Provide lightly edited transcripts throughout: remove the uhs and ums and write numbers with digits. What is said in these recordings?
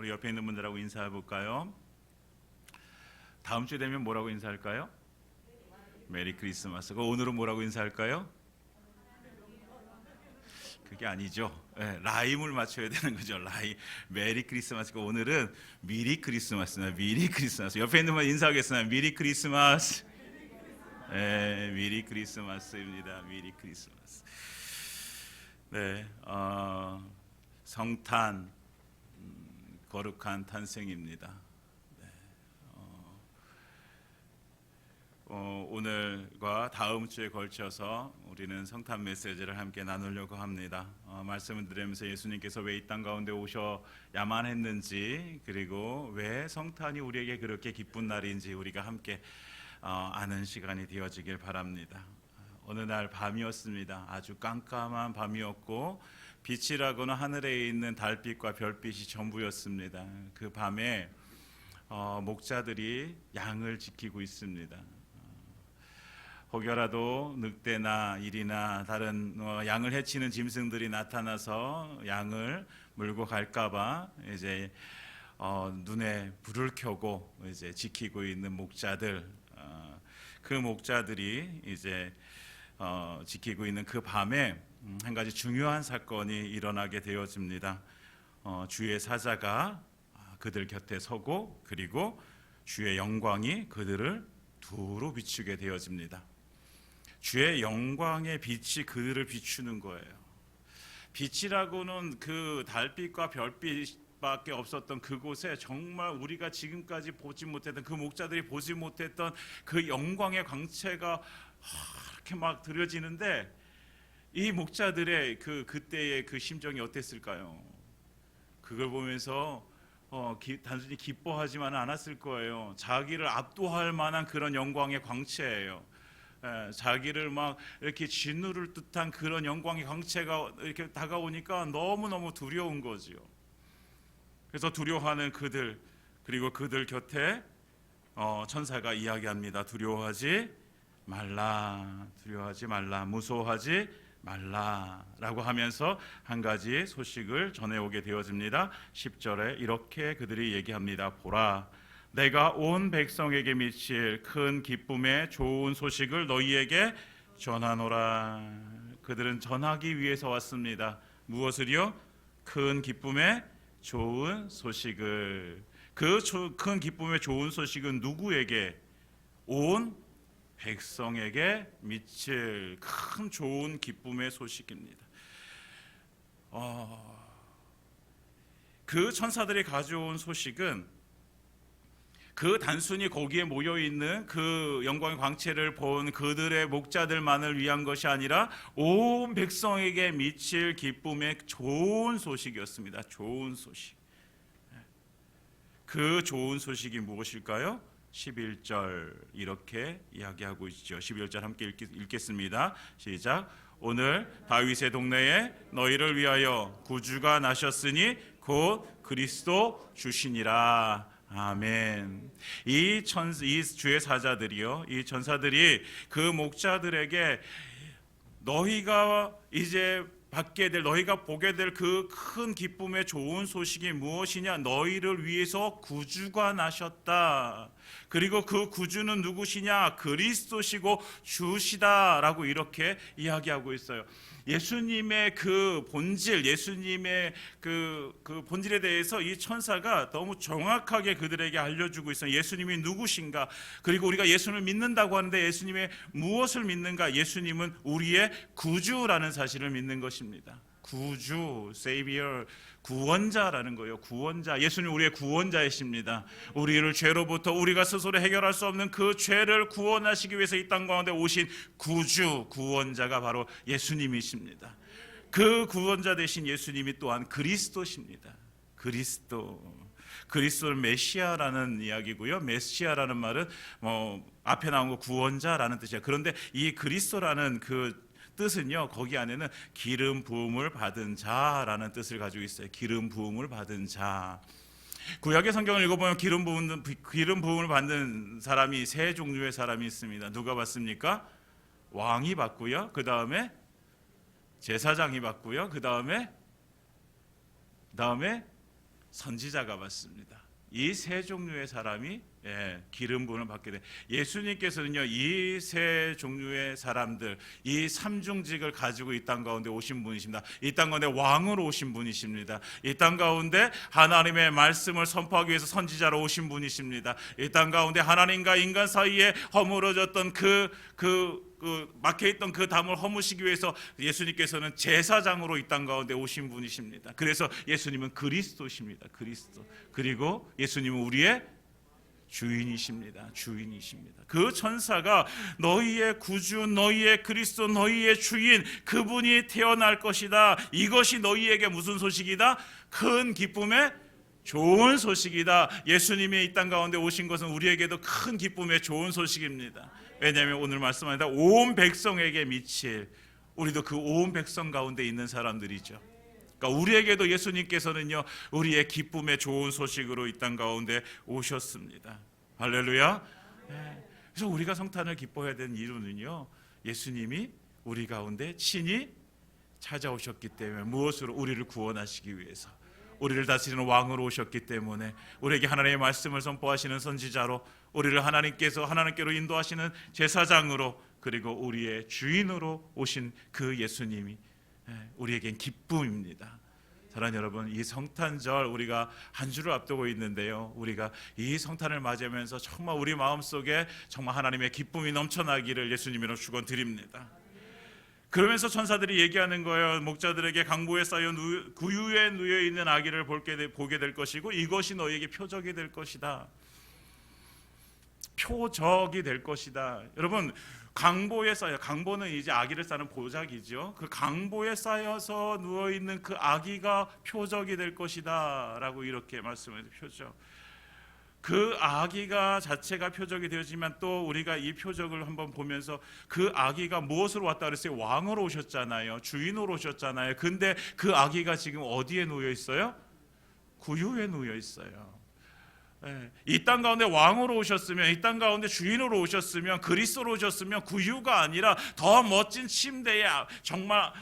우리 옆에 있는 분들하고 인사해 볼까요? 다음 주 되면 뭐라고 인사할까요? 메리 크리스마스. 오늘은 뭐라고 인사할까요? 그게 아니죠. 네, 라임을 맞춰야 되는 거죠. 라임. 메리 크리스마스고 오늘은 미리 크리스마스나 미리 크리스마스. 옆에 있는 분 인사하겠습니다. 미리 크리스마스. 네, 미리 크리스마스입니다. 미리 크리스마스. 네, 성탄, 거룩한 탄생입니다. 네, 오늘과 다음 주에 걸쳐서 우리는 성탄 메시지를 함께 나누려고 합니다. 말씀을 드리면서 예수님께서 왜 이 땅 가운데 오셔야만 했는지, 그리고 왜 성탄이 우리에게 그렇게 기쁜 날인지 우리가 함께 아는 시간이 되어지길 바랍니다. 어느 날 밤이었습니다. 아주 깜깜한 밤이었고 빛이라고는 하늘에 있는 달빛과 별빛이 전부였습니다. 그 밤에 목자들이 양을 지키고 있습니다. 혹여라도 늑대나 일이나 다른 양을 해치는 짐승들이 나타나서 양을 물고 갈까봐 이제 눈에 불을 켜고 이제 지키고 있는 목자들, 그 목자들이 이제 지키고 있는 그 밤에 한 가지 중요한 사건이 일어나게 되어집니다. 주의 사자가 그들 곁에 서고, 그리고 주의 영광이 그들을 두루 비추게 되어집니다. 주의 영광의 빛이 그들을 비추는 거예요. 빛이라고는 그 달빛과 별빛밖에 없었던 그곳에 정말 우리가 지금까지 보지 못했던, 그 목자들이 보지 못했던 그 영광의 광채가 이렇게 막 드려지는데, 이 목자들의 그때의 그 심정이 어땠을까요? 그걸 보면서 단순히 기뻐하지만은 않았을 거예요. 자기를 압도할 만한 그런 영광의 광채예요. 자기를 막 이렇게 짓누를 듯한 그런 영광의 광채가 이렇게 다가오니까 너무너무 두려운 거지요. 그래서 두려워하는 그들, 그리고 그들 곁에 천사가 이야기합니다. 두려워하지 말라, 두려워하지 말라, 무서워하지 말라라고 하면서 한 가지 소식을 전해오게 되어집니다. 10절에 이렇게 그들이 얘기합니다. 보라, 내가 온 백성에게 미칠 큰 기쁨의 좋은 소식을 너희에게 전하노라. 그들은 전하기 위해서 왔습니다. 무엇을요? 큰 기쁨의 좋은 소식을. 그 큰 기쁨의 좋은 소식은 누구에게? 온 백성에게 미칠 큰 좋은 기쁨의 소식입니다. 그 천사들이 가져온 소식은 그 단순히 거기에 모여있는 그 영광의 광채를 본 그들의 목자들만을 위한 것이 아니라 온 백성에게 미칠 기쁨의 좋은 소식이었습니다. 좋은 소식. 그 좋은 소식이 무엇일까요? 11절 이렇게 이야기하고 있죠. 11절 함께 읽겠습니다. 시작. 오늘 다윗의 동네에 너희를 위하여 구주가 나셨으니 곧 그리스도 주시니라. 아멘. 이 주의 사자들이요, 이 전사들이 그 목자들에게 너희가 이제 받게 될, 너희가 보게 될 그 큰 기쁨의 좋은 소식이 무엇이냐? 너희를 위해서 구주가 나셨다. 그리고 그 구주는 누구시냐? 그리스도시고 주시다라고 이렇게 이야기하고 있어요. 예수님의 그 본질, 예수님의 그 본질에 대해서 이 천사가 너무 정확하게 그들에게 알려주고 있어요. 예수님이 누구신가? 그리고 우리가 예수님을 믿는다고 하는데 예수님의 무엇을 믿는가? 예수님은 우리의 구주라는 사실을 믿는 것입니다. 구주, Savior, 구원자라는 거예요. 구원자. 예수님 우리의 구원자이십니다. 우리를 죄로부터 우리가 스스로 해결할 수 없는 그 죄를 구원하시기 위해서 이 땅 가운데 오신 구주, 구원자가 바로 예수님이십니다. 그 구원자 되신 예수님이 또한 그리스도십니다. 그리스도는 메시아라는 이야기고요. 메시아라는 말은 앞에 나온 거 구원자라는 뜻이에요. 그런데 이 그리스도라는 그 뜻은요, 거기 안에는 기름 부음을 받은 자라는 뜻을 가지고 있어요. 기름 부음을 받은 자. 구약의 성경을 읽어보면 기름 부음을 받는 사람이 세 종류의 사람이 있습니다. 누가 받습니까? 왕이 받고요. 그 다음에 제사장이 받고요. 그 다음에 선지자가 받습니다. 이 세 종류의 사람이 기름 부음을 받게 돼. 예수님께서는요, 이 세 종류의 사람들, 이 삼중직을 가지고 이 땅 가운데 오신 분이십니다. 이 땅 가운데 왕으로 오신 분이십니다. 이 땅 가운데 하나님의 말씀을 선포하기 위해서 선지자로 오신 분이십니다. 이 땅 가운데 하나님과 인간 사이에 허물어졌던 막혀있던 그 담을 허무시기 위해서 예수님께서는 제사장으로 이 땅 가운데 오신 분이십니다. 그래서 예수님은 그리스도십니다. 그리스도. 그리고 예수님은 우리의 주인이십니다. 주인이십니다. 그 천사가 너희의 구주, 너희의 그리스도, 너희의 주인, 그분이 태어날 것이다. 이것이 너희에게 무슨 소식이다? 큰 기쁨의 좋은 소식이다. 예수님이 이 땅 가운데 오신 것은 우리에게도 큰 기쁨의 좋은 소식입니다. 왜냐하면 오늘 말씀하니다 온 백성에게 미칠, 우리도 그 온 백성 가운데 있는 사람들이죠. 그러니까 우리에게도 예수님께서는요, 우리의 기쁨의 좋은 소식으로 이 땅 가운데 오셨습니다. 할렐루야. 그래서 우리가 성탄을 기뻐해야 되는 이유는요, 예수님이 우리 가운데 친히 찾아오셨기 때문에, 무엇으로? 우리를 구원하시기 위해서, 우리를 다스리는 왕으로 오셨기 때문에, 우리에게 하나님의 말씀을 선포하시는 선지자로, 우리를 하나님께로 인도하시는 제사장으로, 그리고 우리의 주인으로 오신 그 예수님이 우리에겐 기쁨입니다. 사랑하는 여러분, 이 성탄절 우리가 한 주를 앞두고 있는데요, 우리가 이 성탄을 맞이하면서 정말 우리 마음속에 정말 하나님의 기쁨이 넘쳐나기를 예수님으로 축원드립니다. 그러면서 천사들이 얘기하는 거예요. 목자들에게 강보에 쌓여 구유에 누여 있는 아기를 보게 될 것이고, 이것이 너희에게 표적이 될 것이다. 표적이 될 것이다. 여러분, 강보에 쌓여, 강보는 이제 아기를 싸는 보자기죠. 그 강보에 쌓여서 누워 있는 그 아기가 표적이 될 것이다라고 이렇게 말씀해요. 표적. 그 아기가 자체가 표적이 되었지만, 또 우리가 이 표적을 한번 보면서 그 아기가 무엇으로 왔다 그랬어요? 왕으로 오셨잖아요. 주인으로 오셨잖아요. 근데 그 아기가 지금 어디에 놓여 있어요? 구유에 놓여 있어요. 이 땅 가운데 왕으로 오셨으면, 이 땅 가운데 주인으로 오셨으면, 그리스도로 오셨으면 구유가 아니라 더 멋진 침대에, 정말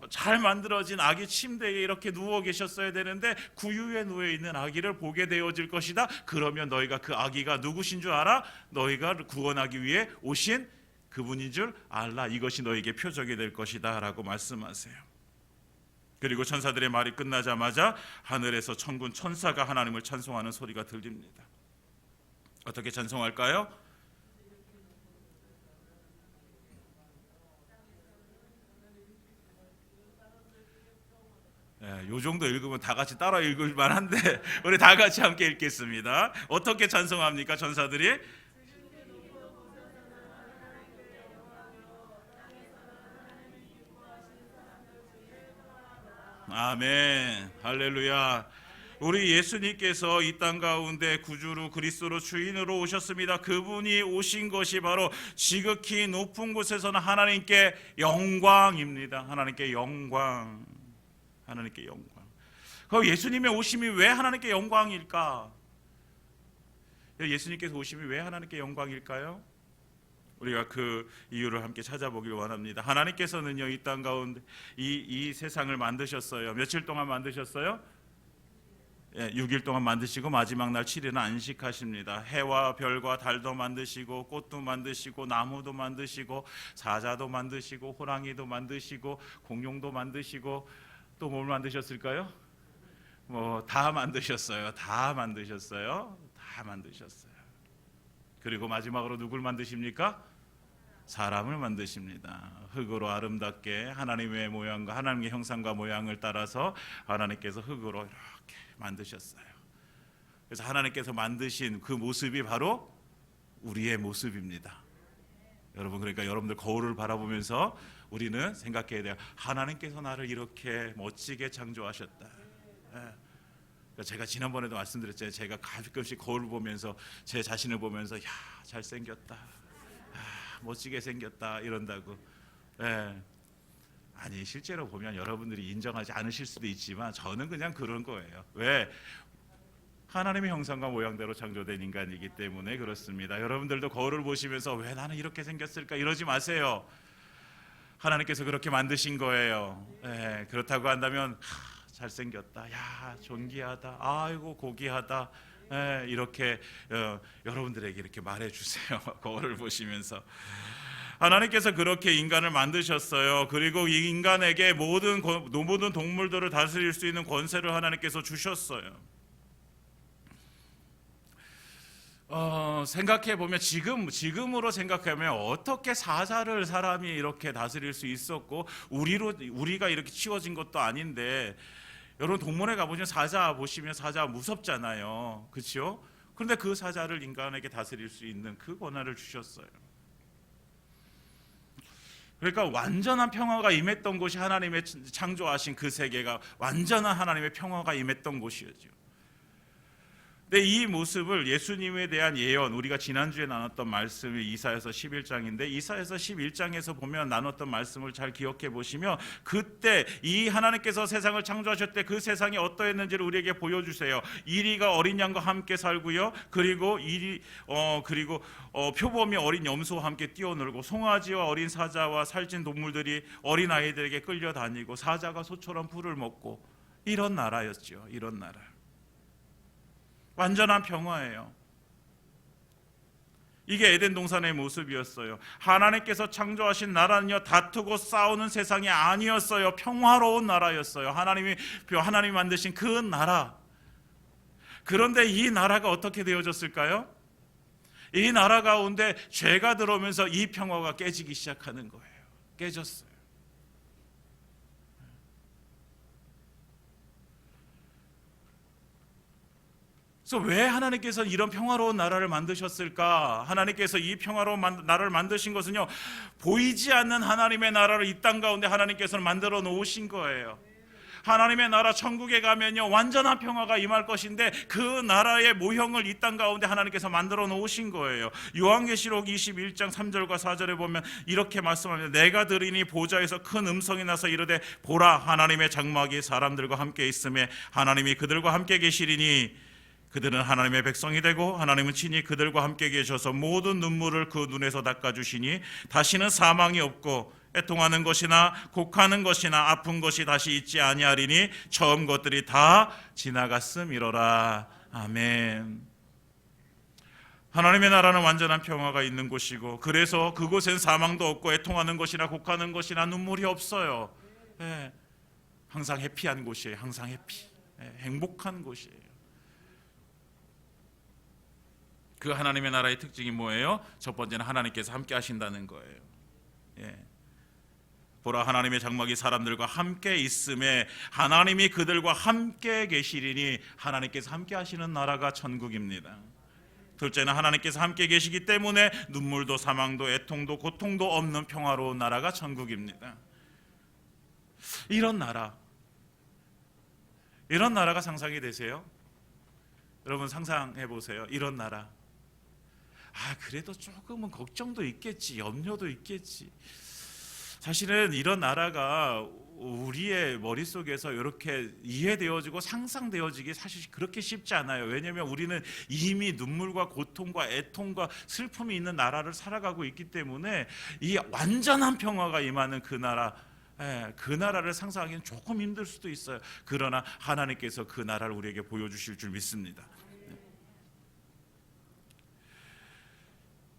잘 만들어진 아기 침대에 이렇게 누워 계셨어야 되는데, 구유에 누워 있는 아기를 보게 되어질 것이다. 그러면 너희가 그 아기가 누구신 줄 알아? 너희가 구원하기 위해 오신 그분인 줄 알라. 이것이 너희에게 표적이 될 것이다 라고 말씀하세요. 그리고 천사들의 말이 끝나자마자 하늘에서 천군 천사가 하나님을 찬송하는 소리가 들립니다. 어떻게 찬송할까요? 요 정도 읽으면 다 같이 따라 읽을 만한데 우리 다 같이 함께 읽겠습니다. 어떻게 찬송합니까? 천사들이 아멘, 할렐루야. 우리 예수님께서 이 땅 가운데 구주로, 그리스도로, 주인으로 오셨습니다. 그분이 오신 것이 바로 지극히 높은 곳에서는 하나님께 영광입니다. 하나님께 영광, 하나님께 영광. 그럼 예수님의 오심이 왜 하나님께 영광일까? 예수님께서 오심이 왜 하나님께 영광일까요? 우리가 그 이유를 함께 찾아보길 원합니다. 하나님께서는요, 이 땅 가운데 이 세상을 만드셨어요. 며칠 동안 만드셨어요? 6일 동안 만드시고 마지막 날 7일은 안식하십니다. 해와 별과 달도 만드시고, 꽃도 만드시고, 나무도 만드시고, 사자도 만드시고, 호랑이도 만드시고, 공룡도 만드시고, 또 뭘 만드셨을까요? 다 만드셨어요. 다 만드셨어요. 다 만드셨어요. 그리고 마지막으로 누굴 만드십니까? 사람을 만드십니다. 흙으로 아름답게 하나님의 모양과 하나님의 형상과 모양을 따라서 하나님께서 흙으로 이렇게 만드셨어요. 그래서 하나님께서 만드신 그 모습이 바로 우리의 모습입니다. 여러분, 그러니까 여러분들 거울을 바라보면서 우리는 생각해야 돼요. 하나님께서 나를 이렇게 멋지게 창조하셨다. 제가 지난번에도 말씀드렸잖아요. 제가 가끔씩 거울을 보면서 제 자신을 보면서 야, 잘생겼다, 멋지게 생겼다 이런다고. 아니, 실제로 보면 여러분들이 인정하지 않으실 수도 있지만 저는 그냥 그런 거예요. 왜? 하나님의 형상과 모양대로 창조된 인간이기 때문에 그렇습니다. 여러분들도 거울을 보시면서 왜 나는 이렇게 생겼을까 이러지 마세요. 하나님께서 그렇게 만드신 거예요. 그렇다고 한다면 잘생겼다, 야 존귀하다, 아이고 고귀하다, 이렇게 여러분들에게 이렇게 말해주세요. 거울을 보시면서 하나님께서 그렇게 인간을 만드셨어요. 그리고 이 인간에게 모든 동물들을 다스릴 수 있는 권세를 하나님께서 주셨어요. 생각해 보면 지금으로 생각하면 어떻게 사자를 사람이 이렇게 다스릴 수 있었고 우리가 이렇게 치워진 것도 아닌데, 여러분 동물에 가보시면 사자 보시면 사자 무섭잖아요, 그렇죠? 그런데 그 사자를 인간에게 다스릴 수 있는 그 권한을 주셨어요. 그러니까 완전한 평화가 임했던 곳이 하나님의 창조하신 그 세계가 완전한 하나님의 평화가 임했던 곳이었죠. 근데 이 모습을 예수님에 대한 예언, 우리가 지난주에 나눴던 말씀이 이사야서 11장인데 이사야서 11장에서 보면 나눴던 말씀을 잘 기억해 보시면, 그때 이 하나님께서 세상을 창조하셨을 때 그 세상이 어떠했는지를 우리에게 보여주세요. 이리가 어린 양과 함께 살고요, 그리고 표범이 어린 염소와 함께 뛰어놀고, 송아지와 어린 사자와 살찐 동물들이 어린 아이들에게 끌려다니고, 사자가 소처럼 풀을 먹고, 이런 나라였죠. 이런 나라, 완전한 평화예요. 이게 에덴 동산의 모습이었어요. 하나님께서 창조하신 나라는요, 다투고 싸우는 세상이 아니었어요. 평화로운 나라였어요. 하나님이 만드신 그 나라. 그런데 이 나라가 어떻게 되어졌을까요? 이 나라 가운데 죄가 들어오면서 이 평화가 깨지기 시작하는 거예요. 깨졌어요. 그래서 왜 하나님께서 이런 평화로운 나라를 만드셨을까? 하나님께서 이 평화로운 나라를 만드신 것은요, 보이지 않는 하나님의 나라를 이 땅 가운데 하나님께서는 만들어 놓으신 거예요. 하나님의 나라 천국에 가면요, 완전한 평화가 임할 것인데, 그 나라의 모형을 이 땅 가운데 하나님께서 만들어 놓으신 거예요. 요한계시록 21장 3절과 4절에 보면 이렇게 말씀합니다. 내가 들으니 보좌에서 큰 음성이 나서 이르되, 보라, 하나님의 장막이 사람들과 함께 있음에 하나님이 그들과 함께 계시리니 그들은 하나님의 백성이 되고 하나님은 친히 그들과 함께 계셔서 모든 눈물을 그 눈에서 닦아주시니 다시는 사망이 없고 애통하는 것이나 곡하는 것이나 아픈 것이 다시 있지 아니하리니 처음 것들이 다 지나갔음이로라. 아멘. 하나님의 나라는 완전한 평화가 있는 곳이고, 그래서 그곳엔 사망도 없고 애통하는 것이나 곡하는 것이나 눈물이 없어요. 항상 해피한 곳이에요. 항상 해피, 행복한 곳이에요. 그 하나님의 나라의 특징이 뭐예요? 첫 번째는 하나님께서 함께 하신다는 거예요. 보라, 하나님의 장막이 사람들과 함께 있음에 하나님이 그들과 함께 계시리니, 하나님께서 함께 하시는 나라가 천국입니다. 둘째는 하나님께서 함께 계시기 때문에 눈물도 사망도 애통도 고통도 없는 평화로운 나라가 천국입니다. 이런 나라가 상상이 되세요? 여러분 상상해 보세요. 이런 나라. 그래도 조금은 걱정도 있겠지, 염려도 있겠지. 사실은 이런 나라가 우리의 머릿속에서 이렇게 이해되어지고 상상되어지기 사실 그렇게 쉽지 않아요. 왜냐하면 우리는 이미 눈물과 고통과 애통과 슬픔이 있는 나라를 살아가고 있기 때문에 이 완전한 평화가 임하는 그 나라, 그 나라를 상상하기는 조금 힘들 수도 있어요. 그러나 하나님께서 그 나라를 우리에게 보여주실 줄 믿습니다.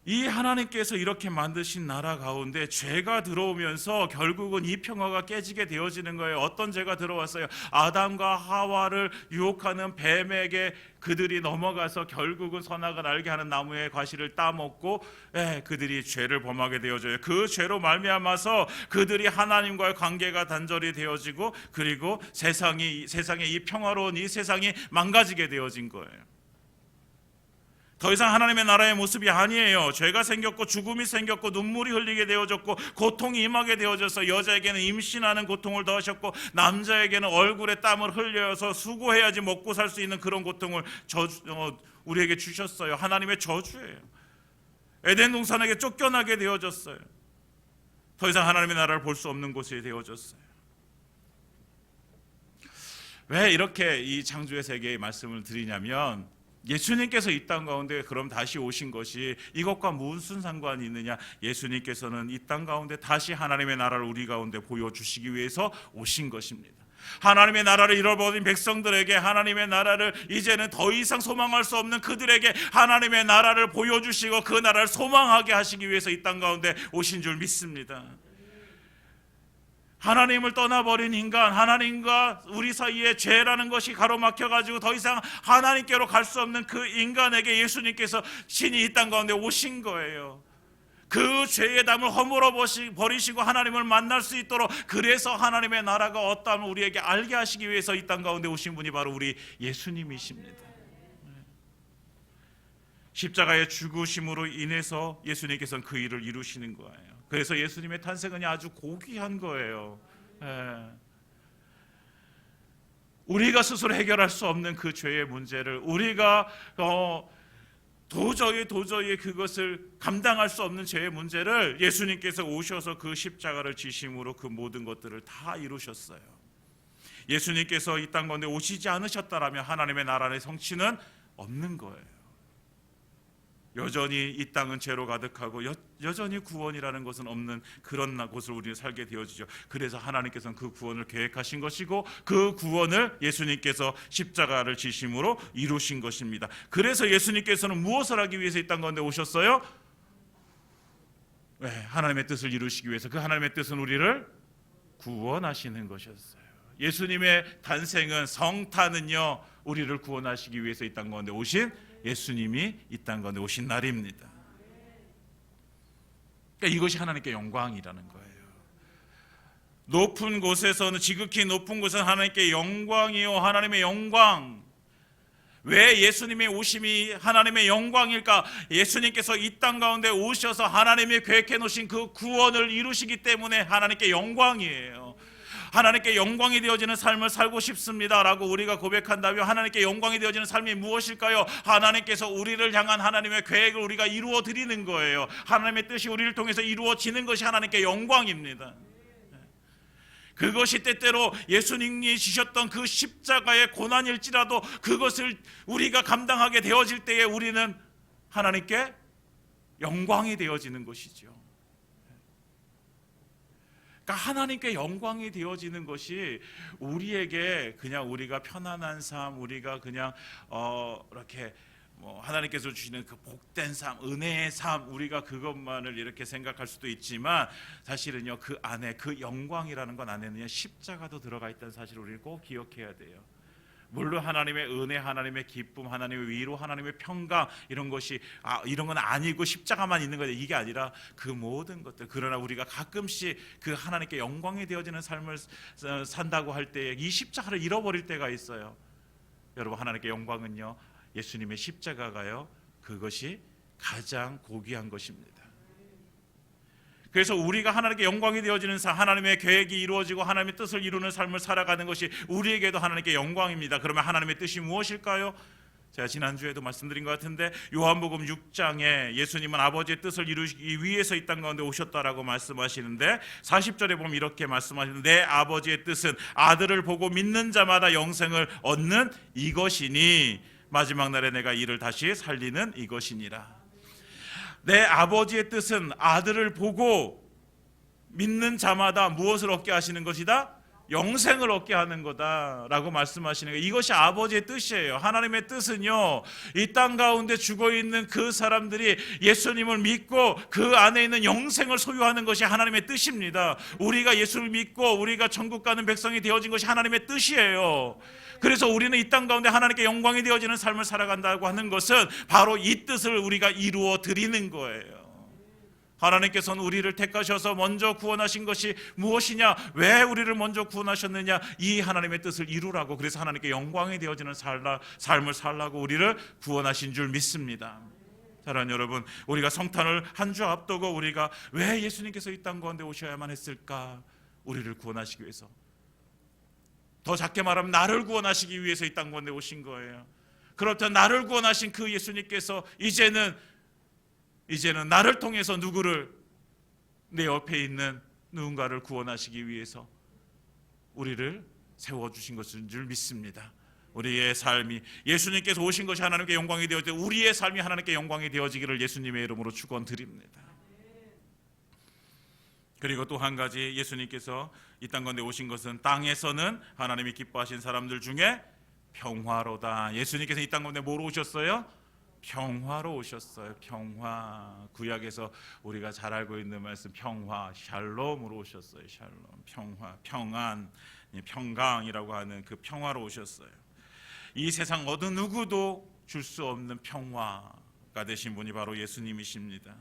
이 하나님께서 이렇게 만드신 나라 가운데 죄가 들어오면서 결국은 이 평화가 깨지게 되어지는 거예요. 어떤 죄가 들어왔어요? 아담과 하와를 유혹하는 뱀에게 그들이 넘어가서 결국은 선악을 알게 하는 나무의 과실을 따먹고 그들이 죄를 범하게 되어져요. 그 죄로 말미암아서 그들이 하나님과의 관계가 단절이 되어지고, 그리고 세상의 이 평화로운 이 세상이 망가지게 되어진 거예요. 더 이상 하나님의 나라의 모습이 아니에요. 죄가 생겼고 죽음이 생겼고 눈물이 흘리게 되어졌고 고통이 임하게 되어져서 여자에게는 임신하는 고통을 더하셨고 남자에게는 얼굴에 땀을 흘려서 수고해야지 먹고 살 수 있는 그런 고통을 우리에게 주셨어요. 하나님의 저주예요. 에덴 동산에게 쫓겨나게 되어졌어요. 더 이상 하나님의 나라를 볼 수 없는 곳이 되어졌어요. 왜 이렇게 이 창조의 세계의 말씀을 드리냐면, 예수님께서 이 땅 가운데 그럼 다시 오신 것이 이것과 무슨 상관이 있느냐? 예수님께서는 이 땅 가운데 다시 하나님의 나라를 우리 가운데 보여주시기 위해서 오신 것입니다. 하나님의 나라를 잃어버린 백성들에게 하나님의 나라를 이제는 더 이상 소망할 수 없는 그들에게 하나님의 나라를 보여주시고 그 나라를 소망하게 하시기 위해서 이 땅 가운데 오신 줄 믿습니다. 하나님을 떠나버린 인간, 하나님과 우리 사이에 죄라는 것이 가로막혀가지고 더 이상 하나님께로 갈 수 없는 그 인간에게 예수님께서 신이 이 땅 가운데 오신 거예요. 그 죄의 담을 허물어 버리시고 하나님을 만날 수 있도록, 그래서 하나님의 나라가 어떠함을 우리에게 알게 하시기 위해서 이 땅 가운데 오신 분이 바로 우리 예수님이십니다. 십자가의 죽으심으로 인해서 예수님께서는 그 일을 이루시는 거예요. 그래서 예수님의 탄생은 아주 고귀한 거예요. 우리가 스스로 해결할 수 없는 그 죄의 문제를 우리가 도저히 그것을 감당할 수 없는 죄의 문제를 예수님께서 오셔서 그 십자가를 지심으로 그 모든 것들을 다 이루셨어요. 예수님께서 이 땅 가운데 오시지 않으셨다라면 하나님의 나라의 성취는 없는 거예요. 여전히 이 땅은 죄로 가득하고 여전히 구원이라는 것은 없는 그런 곳을 우리는 살게 되어지죠. 그래서 하나님께서는 그 구원을 계획하신 것이고 그 구원을 예수님께서 십자가를 지심으로 이루신 것입니다. 그래서 예수님께서는 무엇을 하기 위해서 이 땅 가운데 오셨어요? 하나님의 뜻을 이루시기 위해서. 그 하나님의 뜻은 우리를 구원하시는 것이었어요. 예수님의 탄생은, 성탄은요, 우리를 구원하시기 위해서 이 땅 가운데 오신 예수님이 이 땅 가운데 오신 날입니다. 그러니까 이것이 하나님께 영광이라는 거예요. 높은 곳에서는, 지극히 높은 곳은 하나님께 영광이요, 하나님의 영광. 왜 예수님의 오심이 하나님의 영광일까? 예수님께서 이 땅 가운데 오셔서 하나님이 계획해 놓으신 그 구원을 이루시기 때문에 하나님께 영광이에요. 하나님께 영광이 되어지는 삶을 살고 싶습니다라고 우리가 고백한다면 하나님께 영광이 되어지는 삶이 무엇일까요? 하나님께서 우리를 향한 하나님의 계획을 우리가 이루어 드리는 거예요. 하나님의 뜻이 우리를 통해서 이루어지는 것이 하나님께 영광입니다. 그것이 때때로 예수님이 지셨던 그 십자가의 고난일지라도 그것을 우리가 감당하게 되어질 때에 우리는 하나님께 영광이 되어지는 것이죠. 그러니까 하나님께 영광이 되어지는 것이 우리에게 그냥 우리가 편안한 삶, 우리가 그냥 이렇게 하나님께서 주시는 그 복된 삶, 은혜의 삶, 우리가 그것만을 이렇게 생각할 수도 있지만 사실은요, 그 안에, 그 영광이라는 것 안에는요, 십자가도 들어가 있다는 사실을 우리는 꼭 기억해야 돼요. 물론 하나님의 은혜, 하나님의 기쁨, 하나님의 위로, 하나님의 평강, 이런 것이 이런 건 아니고 십자가만 있는 거예요. 이게 아니라 그 모든 것들. 그러나 우리가 가끔씩 그 하나님께 영광이 되어지는 삶을 산다고 할 때에 이 십자가를 잃어버릴 때가 있어요. 여러분, 하나님께 영광은요, 예수님의 십자가가요, 그것이 가장 고귀한 것입니다. 그래서 우리가 하나님께 영광이 되어지는 삶, 하나님의 계획이 이루어지고 하나님의 뜻을 이루는 삶을 살아가는 것이 우리에게도 하나님께 영광입니다. 그러면 하나님의 뜻이 무엇일까요? 제가 지난주에도 말씀드린 것 같은데 요한복음 6장에 예수님은 아버지의 뜻을 이루기 위해서 이 땅 가운데 오셨다라고 말씀하시는데 40절에 보면 이렇게 말씀하시는데 내 아버지의 뜻은 아들을 보고 믿는 자마다 영생을 얻는 이것이니 마지막 날에 내가 이를 다시 살리는 이것이니라. 내 아버지의 뜻은 아들을 보고 믿는 자마다 무엇을 얻게 하시는 것이다? 영생을 얻게 하는 거다라고 말씀하시는 거예요. 이것이 아버지의 뜻이에요. 하나님의 뜻은요, 이 땅 가운데 죽어있는 그 사람들이 예수님을 믿고 그 안에 있는 영생을 소유하는 것이 하나님의 뜻입니다. 우리가 예수를 믿고 우리가 천국 가는 백성이 되어진 것이 하나님의 뜻이에요. 그래서 우리는 이 땅 가운데 하나님께 영광이 되어지는 삶을 살아간다고 하는 것은 바로 이 뜻을 우리가 이루어 드리는 거예요. 하나님께서는 우리를 택하셔서 먼저 구원하신 것이 무엇이냐? 왜 우리를 먼저 구원하셨느냐? 이 하나님의 뜻을 이루라고. 그래서 하나님께 영광이 되어지는 삶을 살라고 우리를 구원하신 줄 믿습니다. 사랑하는 여러분, 우리가 성탄을 한 주 앞두고 우리가 왜 예수님께서 이 땅 가운데 오셔야만 했을까? 우리를 구원하시기 위해서. 더 작게 말하면 나를 구원하시기 위해서 이 땅 가운데 오신 거예요. 그렇다면 나를 구원하신 그 예수님께서 이제는 나를 통해서 누구를, 내 옆에 있는 누군가를 구원하시기 위해서 우리를 세워주신 것인 줄 믿습니다. 우리의 삶이 예수님께서 오신 것이 하나님께 영광이 되어지고 우리의 삶이 하나님께 영광이 되어지기를 예수님의 이름으로 축원드립니다. 그리고 또 한 가지, 예수님께서 이 땅 가운데 오신 것은 땅에서는 하나님이 기뻐하신 사람들 중에 평화로다. 예수님께서 이 땅 가운데 뭐로 오셨어요? 평화로 오셨어요. 평화. 구약에서 우리가 잘 알고 있는 말씀, 평화, 샬롬으로 오셨어요. 샬롬, 평화, 평안, 평강이라고 하는 그 평화로 오셨어요. 이 세상 어느 누구도 줄 수 없는 평화가 되신 분이 바로 예수님이십니다.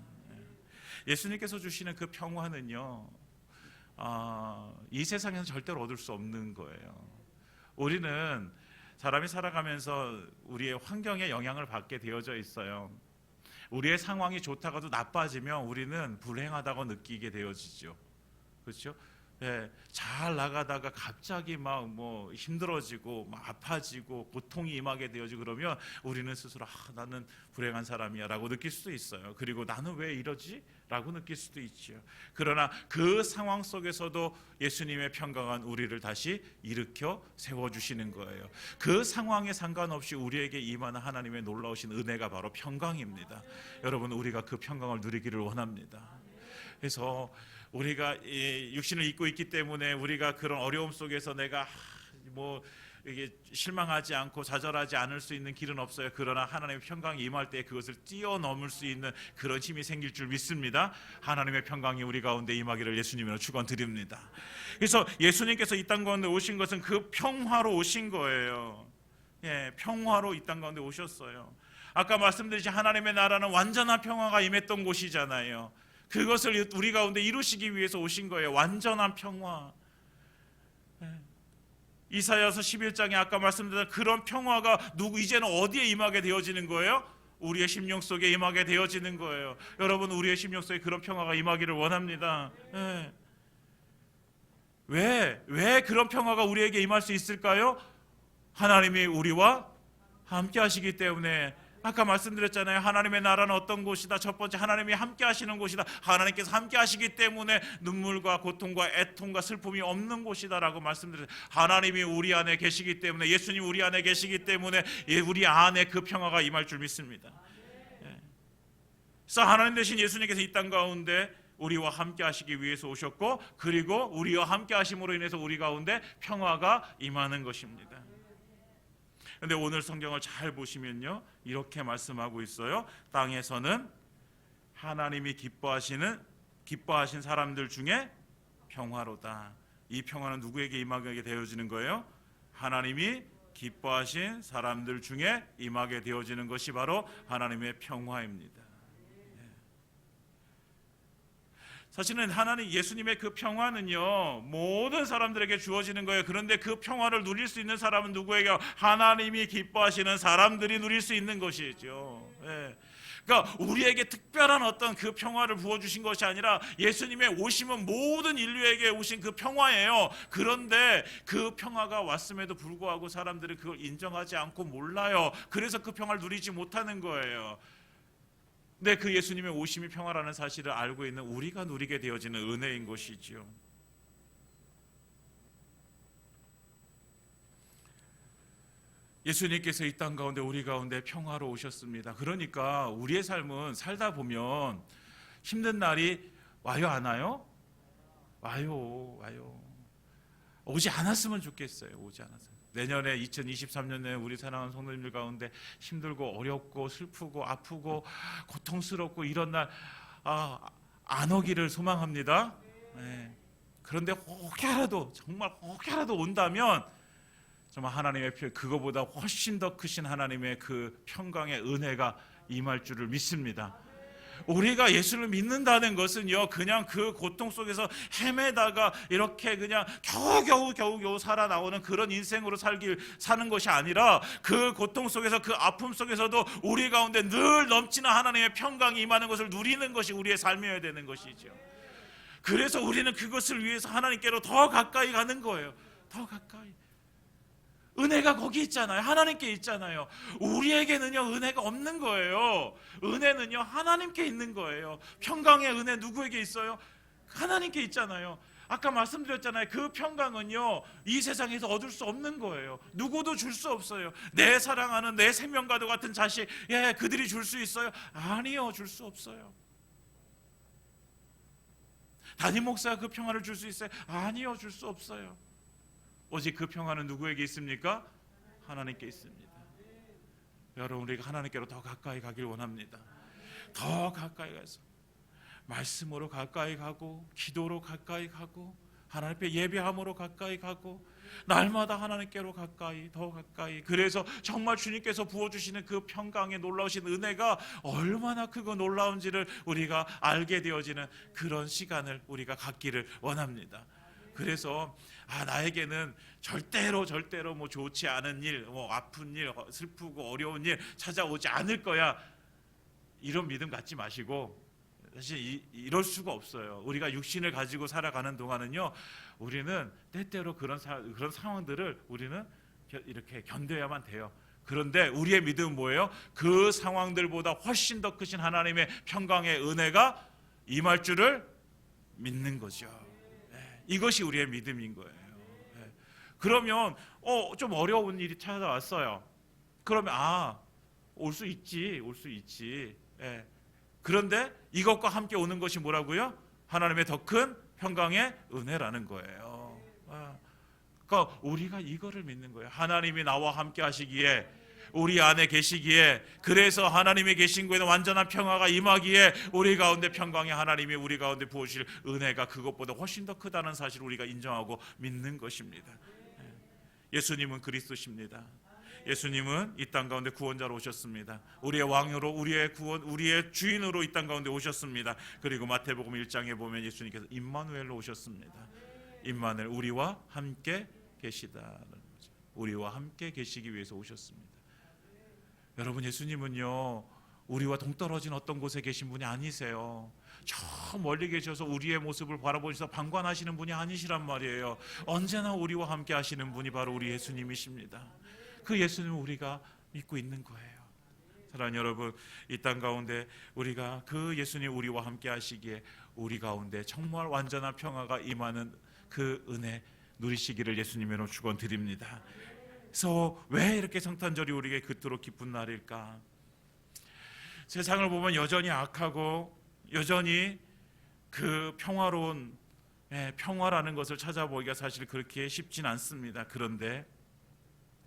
예수님께서 주시는 그 평화는요, 이 세상에서 절대로 얻을 수 없는 거예요. 우리는 사람이 살아가면서 우리의 환경에 영향을 받게 되어져 있어요. 우리의 상황이 좋다가도 나빠지면 우리는 불행하다고 느끼게 되어지죠. 그렇죠? 예, 잘 나가다가 갑자기 막 뭐 힘들어지고 막 아파지고 고통이 임하게 되어지고 그러면 우리는 스스로 나는 불행한 사람이야 라고 느낄 수도 있어요. 그리고 나는 왜 이러지? 라고 느낄 수도 있죠. 그러나 그 상황 속에서도 예수님의 평강은 우리를 다시 일으켜 세워주시는 거예요. 그 상황에 상관없이 우리에게 임하는 하나님의 놀라우신 은혜가 바로 평강입니다. 여러분, 우리가 그 평강을 누리기를 원합니다. 그래서 우리가 육신을 입고 있기 때문에 우리가 그런 어려움 속에서 내가 뭐 이게 실망하지 않고 좌절하지 않을 수 있는 길은 없어요. 그러나 하나님의 평강이 임할 때 그것을 뛰어넘을 수 있는 그런 힘이 생길 줄 믿습니다. 하나님의 평강이 우리 가운데 임하기를 예수님으로 축원드립니다. 그래서 예수님께서 이 땅 가운데 오신 것은 그 평화로 오신 거예요. 예, 평화로 이 땅 가운데 오셨어요. 아까 말씀드렸듯이 하나님의 나라는 완전한 평화가 임했던 곳이잖아요. 그것을 우리 가운데 이루시기 위해서 오신 거예요. 완전한 평화. 이사야서 11장에 아까 말씀드린 그런 평화가 이제는 어디에 임하게 되어지는 거예요? 우리의 심령 속에 임하게 되어지는 거예요. 여러분, 우리의 심령 속에 그런 평화가 임하기를 원합니다. 왜 그런 평화가 우리에게 임할 수 있을까요? 하나님이 우리와 함께 하시기 때문에. 아까 말씀드렸잖아요. 하나님의 나라는 어떤 곳이다? 첫 번째, 하나님이 함께 하시는 곳이다. 하나님께서 함께 하시기 때문에 눈물과 고통과 애통과 슬픔이 없는 곳이다라고 말씀드렸어요. 하나님이 우리 안에 계시기 때문에, 예수님 우리 안에 계시기 때문에 우리 안에 그 평화가 임할 줄 믿습니다. 그래서 하나님 대신 예수님께서 이 땅 가운데 우리와 함께 하시기 위해서 오셨고, 그리고 우리와 함께 하심으로 인해서 우리 가운데 평화가 임하는 것입니다. 그런데 오늘 성경을 잘 보시면요, 이렇게 말씀하고 있어요. 땅에서는 하나님이 기뻐하신 사람들 중에 평화로다. 이 평화는 누구에게 임하게 되어지는 거예요? 하나님이 기뻐하신 사람들 중에 임하게 되어지는 것이 바로 하나님의 평화입니다. 사실은 예수님의 그 평화는요, 모든 사람들에게 주어지는 거예요. 그런데 그 평화를 누릴 수 있는 사람은 누구에게요? 하나님이 기뻐하시는 사람들이 누릴 수 있는 것이죠. 그러니까 우리에게 특별한 어떤 그 평화를 부어주신 것이 아니라 예수님의 오심은 모든 인류에게 오신 그 평화예요. 그런데 그 평화가 왔음에도 불구하고 사람들이 그걸 인정하지 않고 몰라요. 그래서 그 평화를 누리지 못하는 거예요. 근데 그 예수님의 오심이 평화라는 사실을 알고 있는 우리가 누리게 되어지는 은혜인 것이지요. 예수님께서 이 땅 가운데 우리 가운데 평화로 오셨습니다. 그러니까 우리의 삶은 살다 보면 힘든 날이 와요, 안 와요? 와요. 오지 않았으면 좋겠어요. 오지 않았어요. 내년에 2023년에 우리 사랑하는 성도님들 가운데 힘들고 어렵고 슬프고 아프고 고통스럽고 이런 날 안 오기를 소망합니다. 그런데 혹여라도 정말 온다면 정말 하나님의 그거보다 훨씬 더 크신 하나님의 그 평강의 은혜가 임할 줄을 믿습니다. 우리가 예수를 믿는다는 것은요, 그냥 그 고통 속에서 헤매다가 이렇게 그냥 겨우 살아나오는 그런 인생으로 사는 것이 아니라, 그 고통 속에서, 그 아픔 속에서도 우리 가운데 늘 넘치는 하나님의 평강이 임하는 것을 누리는 것이 우리의 삶이어야 되는 것이죠. 그래서 우리는 그것을 위해서 하나님께로 더 가까이 가는 거예요. 더 가까이. 은혜가 거기 있잖아요. 하나님께 있잖아요. 우리에게는요, 은혜가 없는 거예요. 은혜는요, 하나님께 있는 거예요. 평강의 은혜 누구에게 있어요? 하나님께 있잖아요. 아까 말씀드렸잖아요. 그 평강은요, 이 세상에서 얻을 수 없는 거예요. 누구도 줄 수 없어요. 내 사랑하는 내 생명과도 같은 자식, 그들이 줄 수 있어요? 아니요, 줄 수 없어요. 담임 목사가 그 평화를 줄 수 있어요? 아니요, 줄 수 없어요. 오직 그 평화는 누구에게 있습니까? 하나님께 있습니다. 여러분, 우리가 하나님께로 더 가까이 가길 원합니다. 더 가까이 가서 말씀으로 가까이 가고, 기도로 가까이 가고, 하나님 앞에 예배함으로 가까이 가고, 날마다 하나님께로 가까이, 더 가까이. 그래서 정말 주님께서 부어주시는 그 평강의 놀라우신 은혜가 얼마나 크고 놀라운지를 우리가 알게 되어지는 그런 시간을 우리가 갖기를 원합니다. 그래서 나에게는 절대로 뭐 좋지 않은 일, 뭐 아픈 일, 슬프고 어려운 일 찾아오지 않을 거야, 이런 믿음 갖지 마시고, 사실 이럴 수가 없어요. 우리가 육신을 가지고 살아가는 동안은요, 우리는 때때로 그런 상황들을 우리는 이렇게 견뎌야만 돼요. 그런데 우리의 믿음은 뭐예요? 그 상황들보다 훨씬 더 크신 하나님의 평강의 은혜가 임할 줄을 믿는 거죠. 이것이 우리의 믿음인 거예요. 그러면 좀 어려운 일이 찾아왔어요. 그러면 올 수 있지. 그런데 이것과 함께 오는 것이 뭐라고요? 하나님의 더 큰 평강의 은혜라는 거예요. 그러니까 우리가 이거를 믿는 거예요. 하나님이 나와 함께 하시기에, 우리 안에 계시기에, 그래서 하나님이 계신 곳에는 완전한 평화가 임하기에 우리 가운데 평강의 하나님이 우리 가운데 부으실 은혜가 그것보다 훨씬 더 크다는 사실을 우리가 인정하고 믿는 것입니다. 예수님은 그리스도십니다. 예수님은 이 땅 가운데 구원자로 오셨습니다. 우리의 왕으로, 우리의 구원, 우리의 주인으로 이 땅 가운데 오셨습니다. 그리고 마태복음 1장에 보면 예수님께서 임마누엘로 오셨습니다. 임마누엘, 우리와 함께 계시다는 거죠. 우리와 함께 계시기 위해서 오셨습니다. 여러분, 예수님은요, 우리와 동떨어진 어떤 곳에 계신 분이 아니세요. 저 멀리 계셔서 우리의 모습을 바라보셔서 방관하시는 분이 아니시란 말이에요. 언제나 우리와 함께 하시는 분이 바로 우리 예수님이십니다. 그 예수님을 우리가 믿고 있는 거예요. 사랑하는 여러분, 이 땅 가운데 우리가 그 예수님 우리와 함께 하시기에 우리 가운데 정말 완전한 평화가 임하는 그 은혜 누리시기를 예수님으로 축원드립니다. 그래서 왜 이렇게 성탄절이 우리에게 그토록 기쁜 날일까? 세상을 보면 여전히 악하고 여전히 그 평화로운 평화라는 것을 찾아보기가 사실 그렇게 쉽진 않습니다. 그런데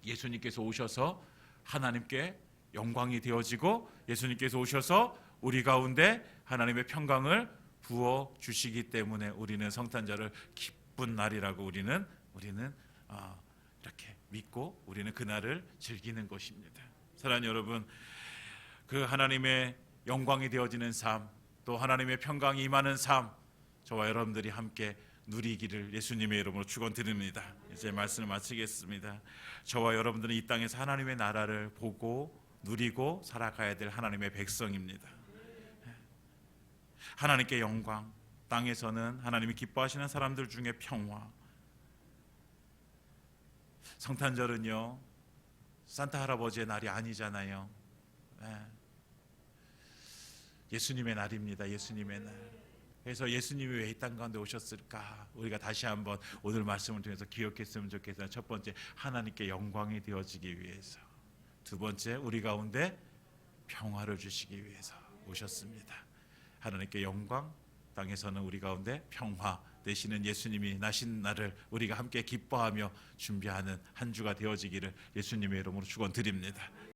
예수님께서 오셔서 하나님께 영광이 되어지고, 예수님께서 오셔서 우리 가운데 하나님의 평강을 부어 주시기 때문에 우리는 성탄절을 기쁜 날이라고 우리는 이렇게 믿고 우리는 그날을 즐기는 것입니다. 사랑하는 여러분, 그 하나님의 영광이 되어지는 삶, 또 하나님의 평강이 임하는 삶, 저와 여러분들이 함께 누리기를 예수님의 이름으로 축원드립니다. 이제 말씀을 마치겠습니다. 저와 여러분들은 이 땅에서 하나님의 나라를 보고 누리고 살아가야 될 하나님의 백성입니다. 하나님께 영광, 땅에서는 하나님이 기뻐하시는 사람들 중에 평화. 성탄절은요, 산타 할아버지의 날이 아니잖아요. 예수님의 날입니다. 예수님의 날. 그래서 예수님이 왜 이 땅 가운데 오셨을까? 우리가 다시 한번 오늘 말씀을 통해서 기억했으면 좋겠어요. 첫 번째, 하나님께 영광이 되어지기 위해서. 두 번째, 우리 가운데 평화를 주시기 위해서 오셨습니다. 하나님께 영광, 땅에서는 우리 가운데 평화 되시는 예수님이 나신 날을 우리가 함께 기뻐하며 준비하는 한 주가 되어지기를 예수님의 이름으로 축원드립니다.